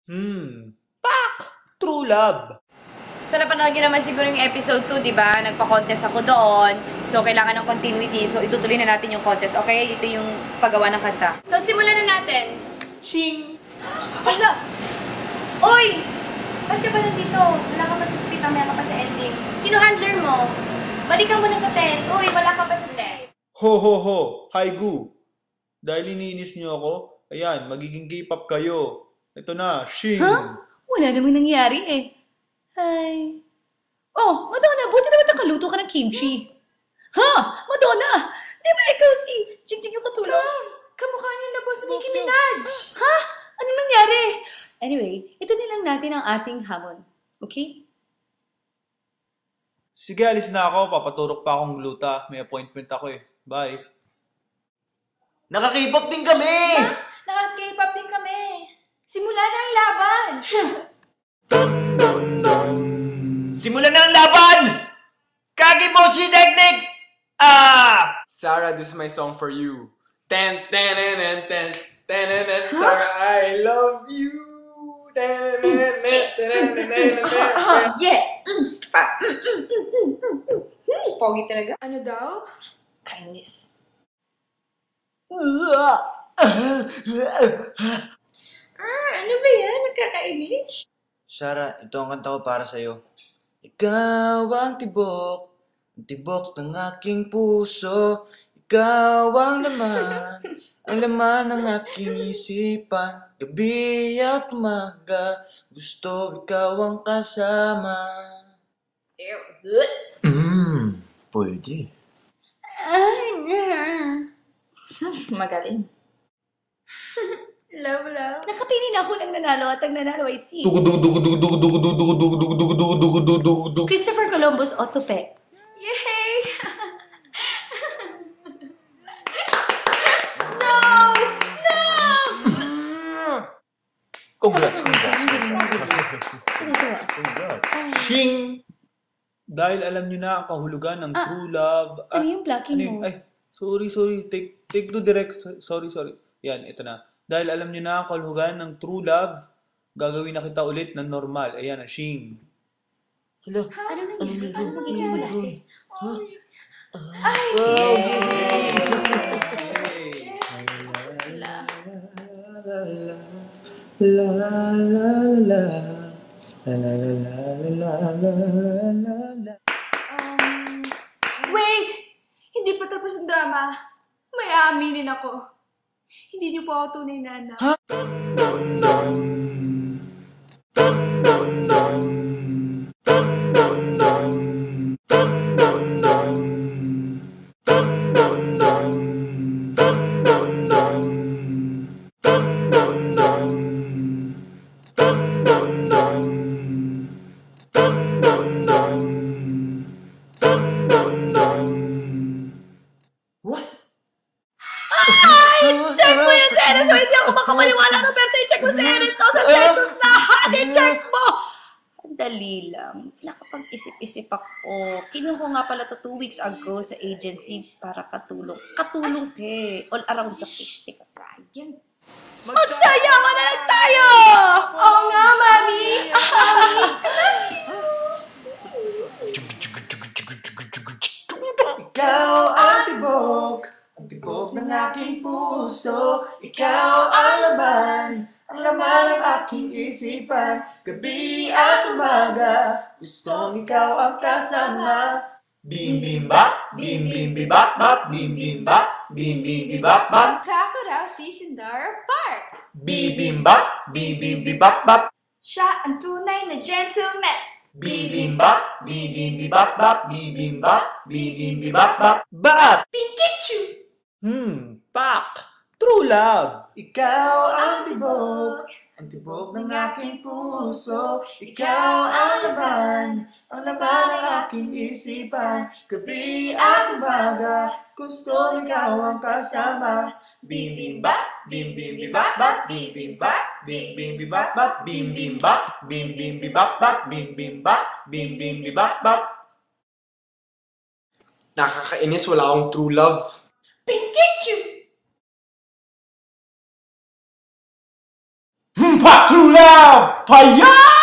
Pak! True love. So, napanood nyo naman siguro yung episode 2, di ba? Nagpa-contest ako doon. So, kailangan ng continuity. So, itutuloy na natin yung contest. Okay? Ito yung paggawa ng kanta. So, simulan na natin. Shing! Hala! Uy! Ba't ka ba nandito? Wala ka pa sa script, mamaya ka pa sa ending. Sino handler mo? Balikan mo na sa tent. Uy, wala ka pa sa set. Ho ho ho! Hi Gu! Dahil iniinis niyo ako, ayan, magiging K-pop kayo. Ito na, Shing! Huh? Wala namang nangyari eh. Hi. Oh, Madonna, buti naman nakaluto ka ng kimchi. Ha? Madonna! Di ba ikaw si Jingjing yung katulong? Kamukha niyo na po sa Nicki Minaj. Ha? Anong nangyari? Anyway, ito nilang natin ang ating hamon. Okay? Sige, alis na ako. Papaturok pa akong gluta. May appointment ako eh. Bye. Naka-K-pop din kami! Naka-K-pop din kami. Simula na ang laban. Simulan na ang laban! Kagimochi Technique! Ah! Sarah, this is my song for you. Ten, ten, ten, ten, ten, ten, Sarah, I love you. Ten, ten, ten, ten, ten, Yeah! Pogi talaga. Ano daw? Kindness. Ano ba yan? Nagkaka-English? Sarah, ito ang kanta ko para sa'yo. Ikaw ang tibok ng aking puso. Ikaw ang laman ng aking isipan. Gabi at umaga, gusto ikaw ang kasama. Pwede. Magaling. Love. Nakapili na ako ng nanalo at ang nanalo ay si Christopher Columbus Otope. Yay! No! Congrats. Shing! Dahil alam niyo na ang kahulugan ng true love. Ano yung blocking mo? Ay, sorry. Take two direct. Sorry. Yan, ito na. Dahil alam niyo na ang kahulugan ng true love, gagawin na kita ulit ng normal. Ayan na, Shing. Hello. Ano nangyari? Ano nangyari? Wait! Hindi pa tapos ang drama. May aaminin ako. Hindi niyo po ako tunay na anak. Check mo yung series! So, hindi ako makapaniwala, Roberto. I-check mo series. So, sa census lahat. I-check mo! Ang dali lang. Nakapag-isip-isip ako. Kinuha ko nga pala to 2 weeks ago sa agency para katulong. Katulong ke. All around the fish stick. Sayang. Magsayawa na lang tayo! Oo nga, Mami! Mami! Ikaw ang tibok ng aking puso. Ikaw ang laman ng aking isipan. Gabi at umaga, gustong ikaw ang kasama. Bim bim bap, bim bim bibap bap, bim bim bap, bim bim bibap bap. Kako raw si Sindar Park. Bim bim bap, bim bim bibap bap. Siya ang tunay na gentleman. Bibimbap, bibibibap bap, bibimbap, bibibibap bap, bap! Pikachu! Pak! True love! Ikaw ang tibok ng aking puso. Ikaw ang laman ng aking isipan. Gabi at umaga, gusto ikaw ang kasama. Bim bim bap, bim bim bibap bap, bim bim bap, bim bim bibap bap, bim bim bap, bim bim bibap bap, bim bim bap, bim bim bibap bap. Nakakainis, wala akong true love. Pikachu! True love! Paya!